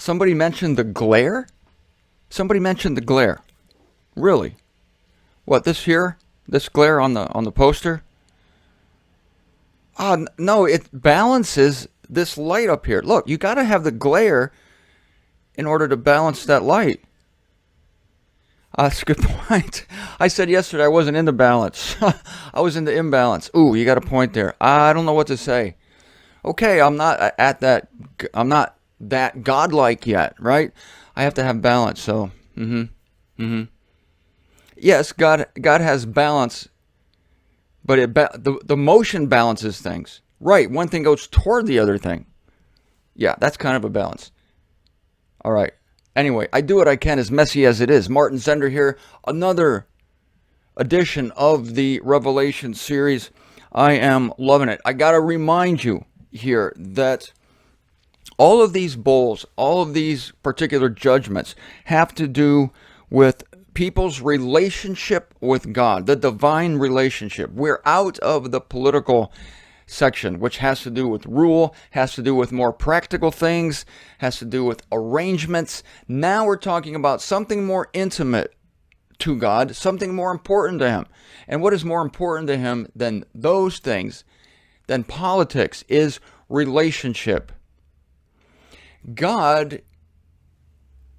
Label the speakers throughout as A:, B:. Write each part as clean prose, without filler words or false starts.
A: Somebody mentioned the glare? Somebody mentioned the glare. Really? What, this here? This glare on the poster? No, it balances this light up here. Look, you got to have the glare in order to balance that light. That's a good point. I said yesterday I wasn't into balance. I was into imbalance. Ooh, you got a point there. I don't know what to say. Okay, I'm not that godlike yet, right? I have to have balance. So, yes, God has balance, but the motion balances things. Right, one thing goes toward the other thing. Yeah, that's kind of a balance. All right. Anyway, I do what I can, as messy as it is. Martin Zender here, another edition of the Revelation series. I am loving it. I got to remind you here that all of these bowls, all of these particular judgments have to do with people's relationship with God, the divine relationship. We're out of the political section, which has to do with rule, has to do with more practical things, has to do with arrangements. Now we're talking about something more intimate to God, something more important to Him. And what is more important to Him than those things, than politics, is relationship. God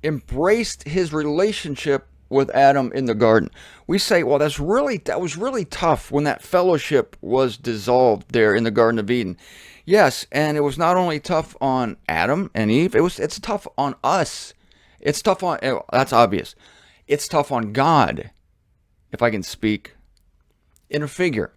A: embraced His relationship with Adam in the garden. We say, well, that was really tough when that fellowship was dissolved there in the Garden of Eden. Yes, and it was not only tough on Adam and Eve, it's tough on us. It's tough on, that's obvious. It's tough on God, if I can speak in a figure.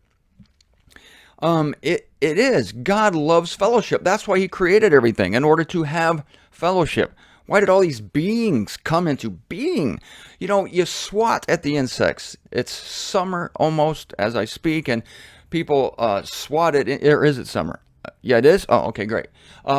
A: It is. God loves fellowship. That's why He created everything, in order to have fellowship. Why did all these beings come into being? You know, you swat at the insects. It's summer almost as I speak, and people swat at, or is it summer? Yeah, it is? Oh, okay, great.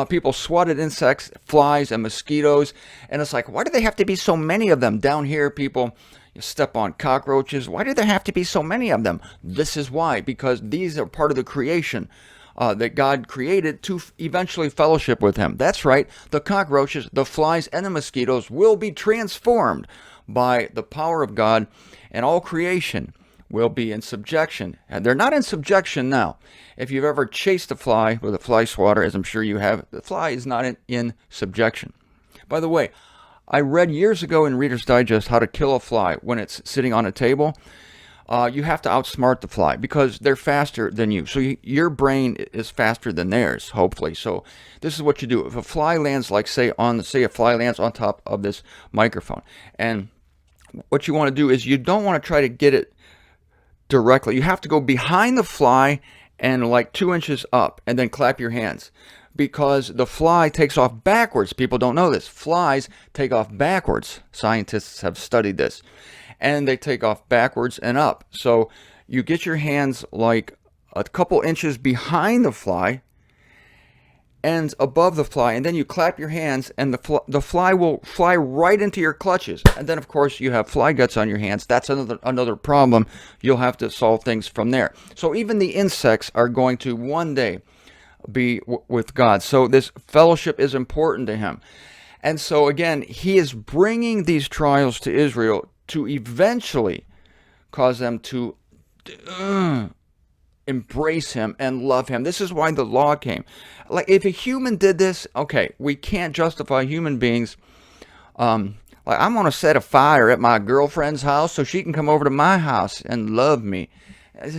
A: People swat at insects, flies, and mosquitoes, and it's like, why do they have to be so many of them? Down here, people step on cockroaches. Why do there have to be so many of them? This is why, because these are part of the creation that God created to eventually fellowship with Him. That's right, the cockroaches, the flies, and the mosquitoes will be transformed by the power of God, and all creation will be in subjection. And they're not in subjection now. If you've ever chased a fly with a fly swatter, as I'm sure you have, the fly is not in subjection. By the way, I read years ago in Reader's Digest how to kill a fly when it's sitting on a table. You have to outsmart the fly because they're faster than you. So your brain is faster than theirs, hopefully. So this is what you do. If a fly lands, like say a fly lands on top of this microphone, and what you want to do is you don't want to try to get it directly. You have to go behind the fly and like 2 inches up, and then clap your hands. Because the fly takes off backwards. People don't know this. Flies take off backwards. Scientists have studied this. And they take off backwards and up. So you get your hands like a couple inches behind the fly and above the fly, and then you clap your hands, and the fly will fly right into your clutches. And then, of course, you have fly guts on your hands. That's another problem. You'll have to solve things from there. So even the insects are going to one day be with God. So this fellowship is important to Him. And so, again, He is bringing these trials to Israel to eventually cause them to embrace Him and love Him. This is why the law came. Like, if a human did this, okay, we can't justify human beings. Like, I'm going to set a fire at my girlfriend's house so she can come over to my house and love me.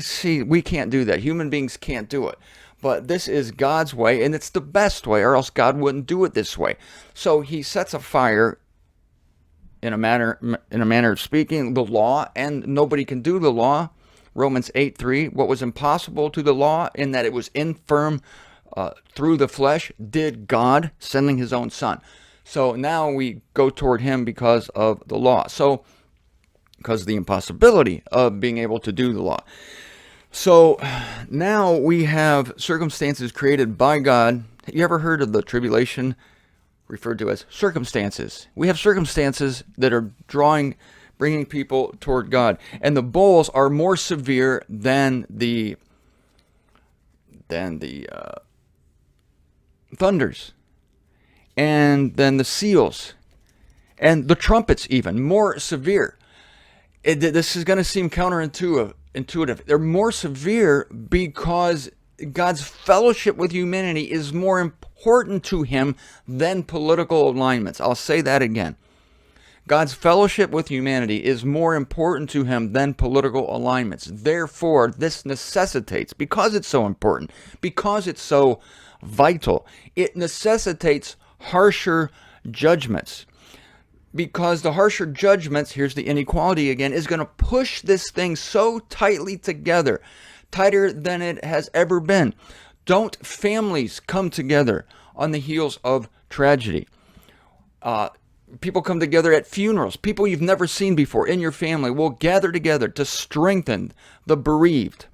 A: See, we can't do that. Human beings can't do it. But this is God's way, and it's the best way, or else God wouldn't do it this way. So He sets a fire, in a manner of speaking, the law, and nobody can do the law. Romans 8:3, what was impossible to the law, in that it was infirm through the flesh, did God, sending His own Son. So now we go toward Him because of the law. So, because of the impossibility of being able to do the law. So now we have circumstances created by God. You ever heard of the tribulation referred to as circumstances? We have circumstances that are bringing people toward God. And the bowls are more severe than the thunders. and then the seals, and the trumpets even more severe. This is going to seem counterintuitive. They're more severe because God's fellowship with humanity is more important to him than political alignments. I'll say that again. God's fellowship with humanity is more important to him than political alignments. Therefore, this necessitates, because it's so important, because it's so vital, it necessitates harsher judgments. Because the harsher judgments, here's the inequality again, is going to push this thing so tightly together, tighter than it has ever been. Don't families come together on the heels of tragedy? People come together at funerals. People you've never seen before in your family will gather together to strengthen the bereaved.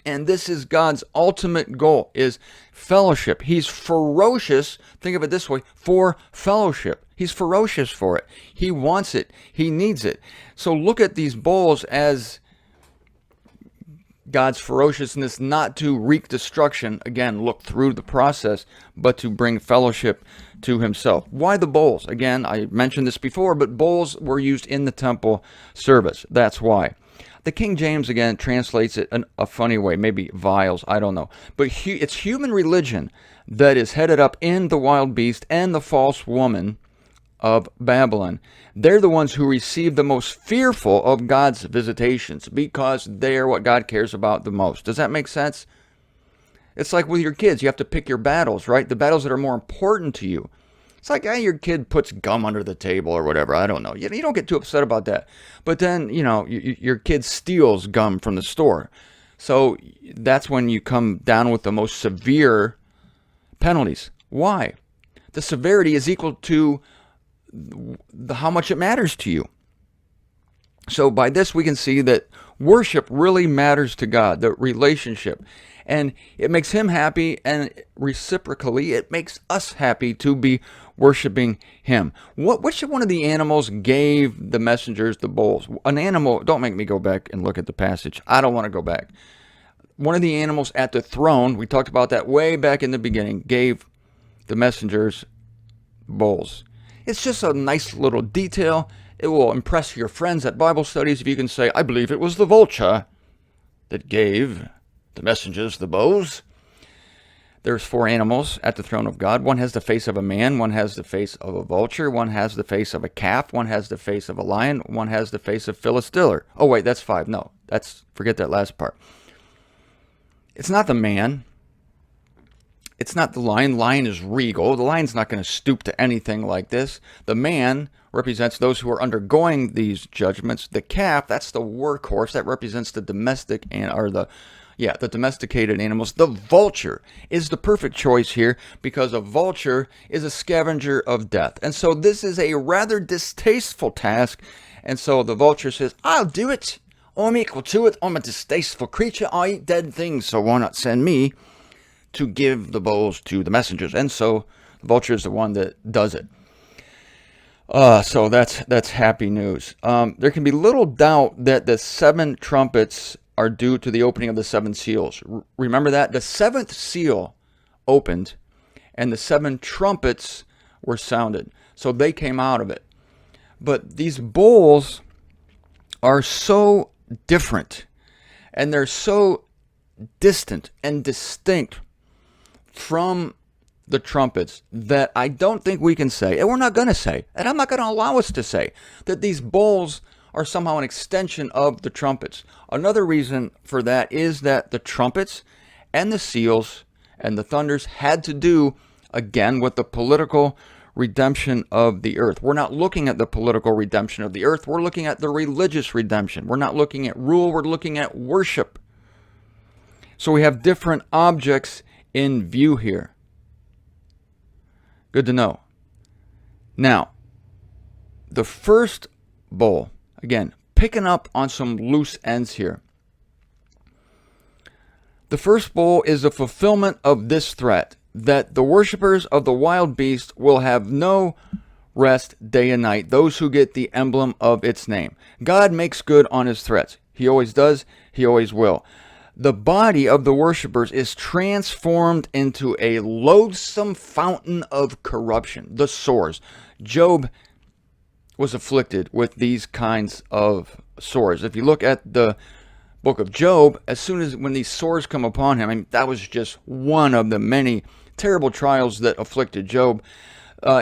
A: And this is God's ultimate goal, is fellowship. He's ferocious, think of it this way, for fellowship. He's ferocious for it. He wants it. He needs it. So look at these bowls as God's ferociousness, not to wreak destruction, again, look through the process, but to bring fellowship to himself. Why the bowls? Again, I mentioned this before, but bowls were used in the temple service. That's why. The King James, again, translates it in a funny way, maybe vials, I don't know. But it's human religion that is headed up in the wild beast and the false woman of Babylon. They're the ones who receive the most fearful of God's visitations because they're what God cares about the most. Does that make sense? It's like with your kids, you have to pick your battles, right? The battles that are more important to you. It's like, hey, your kid puts gum under the table or whatever. I don't know. You don't get too upset about that. But then, your kid steals gum from the store. So that's when you come down with the most severe penalties. Why? The severity is equal to how much it matters to you. So by this, we can see that worship really matters to God, the relationship. And it makes him happy, and reciprocally, it makes us happy to be worshiping him. Which one of the animals gave the messengers the bowls? An animal, don't make me go back and look at the passage. I don't want to go back. One of the animals at the throne, we talked about that way back in the beginning, gave the messengers bowls. It's just a nice little detail. It will impress your friends at Bible studies if you can say, I believe it was the vulture that gave the messengers the bowls. There's 4 animals at the throne of God. One has the face of a man. One has the face of a vulture. One has the face of a calf. One has the face of a lion. One has the face of Phyllis Diller. Oh, wait, that's 5. No, forget that last part. It's not the man. It's not the lion. Lion is regal. The lion's not going to stoop to anything like this. The man represents those who are undergoing these judgments. The calf, that's the workhorse. That represents the the domesticated animals. The vulture is the perfect choice here because a vulture is a scavenger of death. And so this is a rather distasteful task. And so the vulture says, I'll do it. I'm equal to it. I'm a distasteful creature. I eat dead things. So why not send me to give the bowls to the messengers? And so the vulture is the one that does it. So that's happy news. There can be little doubt that the 7 trumpets are due to the opening of the 7 seals. Remember that? The 7th seal opened and the 7 trumpets were sounded. So they came out of it. But these bowls are so different and they're so distant and distinct from the trumpets that I don't think we can say, and we're not going to say, and I'm not going to allow us to say, that these bowls are somehow an extension of the trumpets. Another reason for that is that the trumpets and the seals and the thunders had to do, again, with the political redemption of the earth. We're not looking at the political redemption of the earth. We're looking at the religious redemption. We're not looking at rule. We're looking at worship. So we have different objects in view here. Good to know. Now, the first bowl, again, picking up on some loose ends here. The first bowl is a fulfillment of this threat, that the worshipers of the wild beast will have no rest day and night, those who get the emblem of its name. God makes good on his threats. He always does. He always will. the body of the worshipers is transformed into a loathsome fountain of corruption. The sores. Job was afflicted with these kinds of sores. If you look at the book of Job, as soon as when these sores come upon him, I mean, that was just one of the many terrible trials that afflicted Job.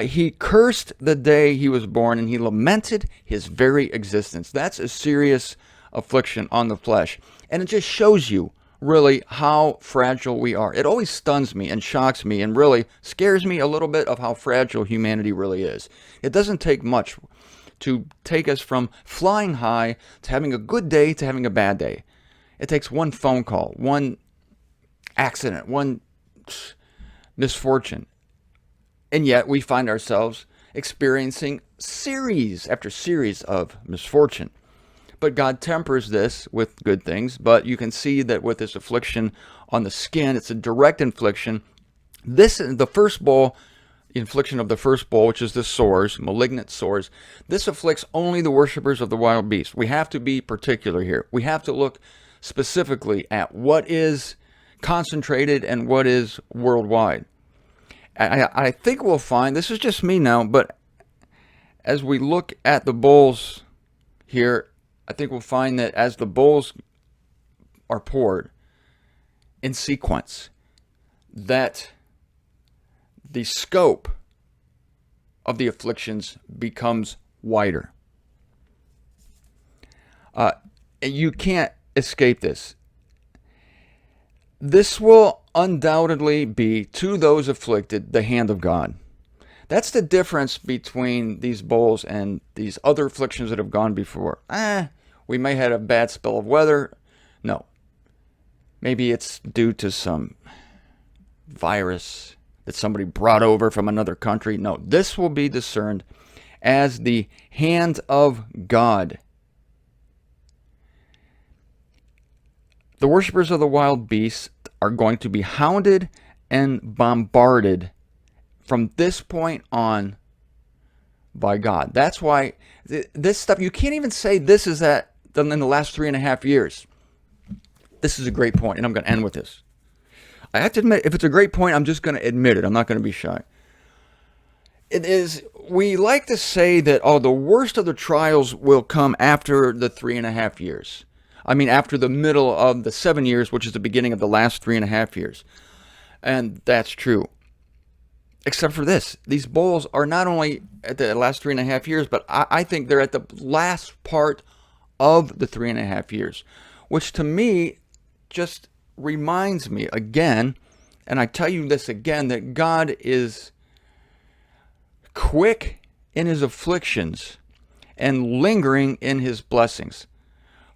A: He cursed the day he was born, and he lamented his very existence. That's a serious affliction on the flesh. And it just shows you really how fragile we are. It always stuns me and shocks me and really scares me a little bit of how fragile humanity really is. It doesn't take much to take us from flying high to having a good day to having a bad day. It takes one phone call, one accident, one misfortune. And yet we find ourselves experiencing series after series of misfortune. But God tempers this with good things. But you can see that with this affliction on the skin, it's a direct infliction. The first bowl, the infliction of the first bowl, which is the sores, malignant sores, this afflicts only the worshipers of the wild beast. We have to be particular here. We have to look specifically at what is concentrated and what is worldwide. I think we'll find, this is just me now, but as we look at the bowls here, I think we'll find that as the bowls are poured in sequence, that the scope of the afflictions becomes wider. You can't escape this. This will undoubtedly be, to those afflicted, the hand of God. That's the difference between these bowls and these other afflictions that have gone before. We may have had a bad spell of weather. No. Maybe it's due to some virus that somebody brought over from another country. No, this will be discerned as the hand of God. The worshipers of the wild beasts are going to be hounded and bombarded from this point on by God. That's why this stuff, you can't even say this is in the last 3.5 years. This is a great point, and I'm going to end with this. I have to admit, if it's a great point, I'm just going to admit it. I'm not going to be shy. It is, we like to say that, the worst of the trials will come after the 3.5 years. I mean, after the middle of the 7 years, which is the beginning of the last 3.5 years. And that's true. Except for this. These bowls are not only at the last 3.5 years, but I think they're at the last part of the 3.5 years. Which to me just reminds me again, and I tell you this again, that God is quick in his afflictions and lingering in his blessings.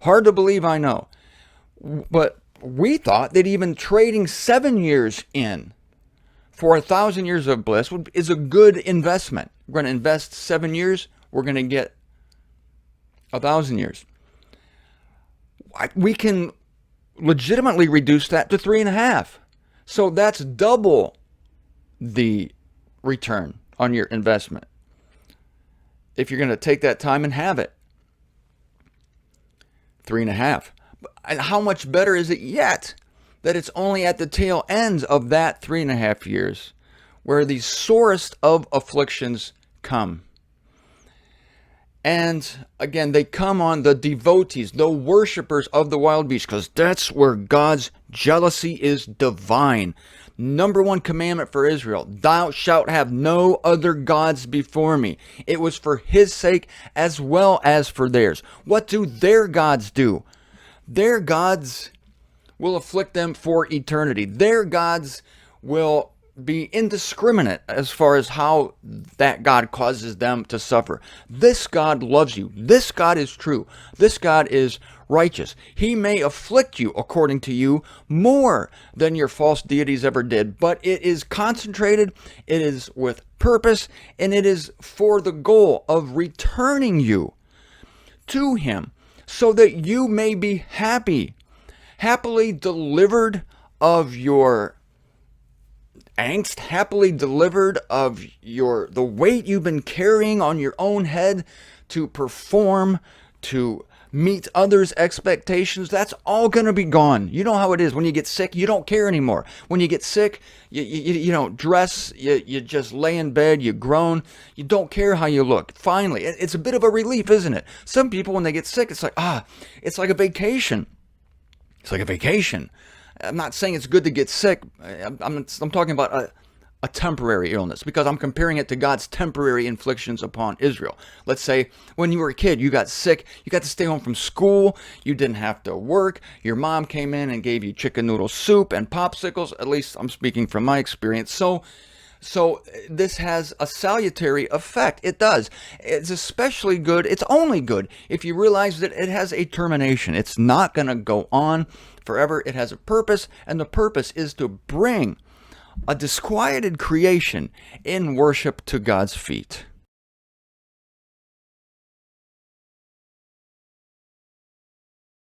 A: Hard to believe, I know. But we thought that even trading 7 years in for 1,000 years of bliss is a good investment. We're going to invest 7 years, we're going to get 1,000 years. We can legitimately reduce that to 3.5. So that's double the return on your investment if you're going to take that time and have it. 3.5. And how much better is it yet that it's only at the tail end of that 3.5 years where the sorest of afflictions come. And again, they come on the devotees, the worshipers of the wild beast, because that's where God's jealousy is divine. Number one commandment for Israel, thou shalt have no other gods before me. It was for his sake as well as for theirs. What do their gods do? Their gods will afflict them for eternity. Their gods will be indiscriminate as far as how that God causes them to suffer. This God loves you. This God is true. This God is righteous. He may afflict you, according to you, more than your false deities ever did, but it is concentrated, it is with purpose, and it is for the goal of returning you to him so that you may be happily delivered of your angst, happily delivered of the weight you've been carrying on your own head to perform, to meet others' expectations, that's all going to be gone. You know how it is when you get sick, you don't care anymore. When you get sick, you don't dress, you just lay in bed, you groan, you don't care how you look. Finally, it's a bit of a relief, isn't it? Some people, when they get sick, it's like, it's like a vacation. It's like a vacation. I'm not saying it's good to get sick. I'm talking about a temporary illness, because I'm comparing it to God's temporary inflictions upon Israel. Let's say when you were a kid, you got sick, you got to stay home from school, you didn't have to work, your mom came in and gave you chicken noodle soup and popsicles. At least I'm speaking from my experience. So this has a salutary effect. It does. It's especially good. It's only good if you realize that it has a termination. It's not going to go on forever. It has a purpose, and the purpose is to bring a disquieted creation in worship to God's feet.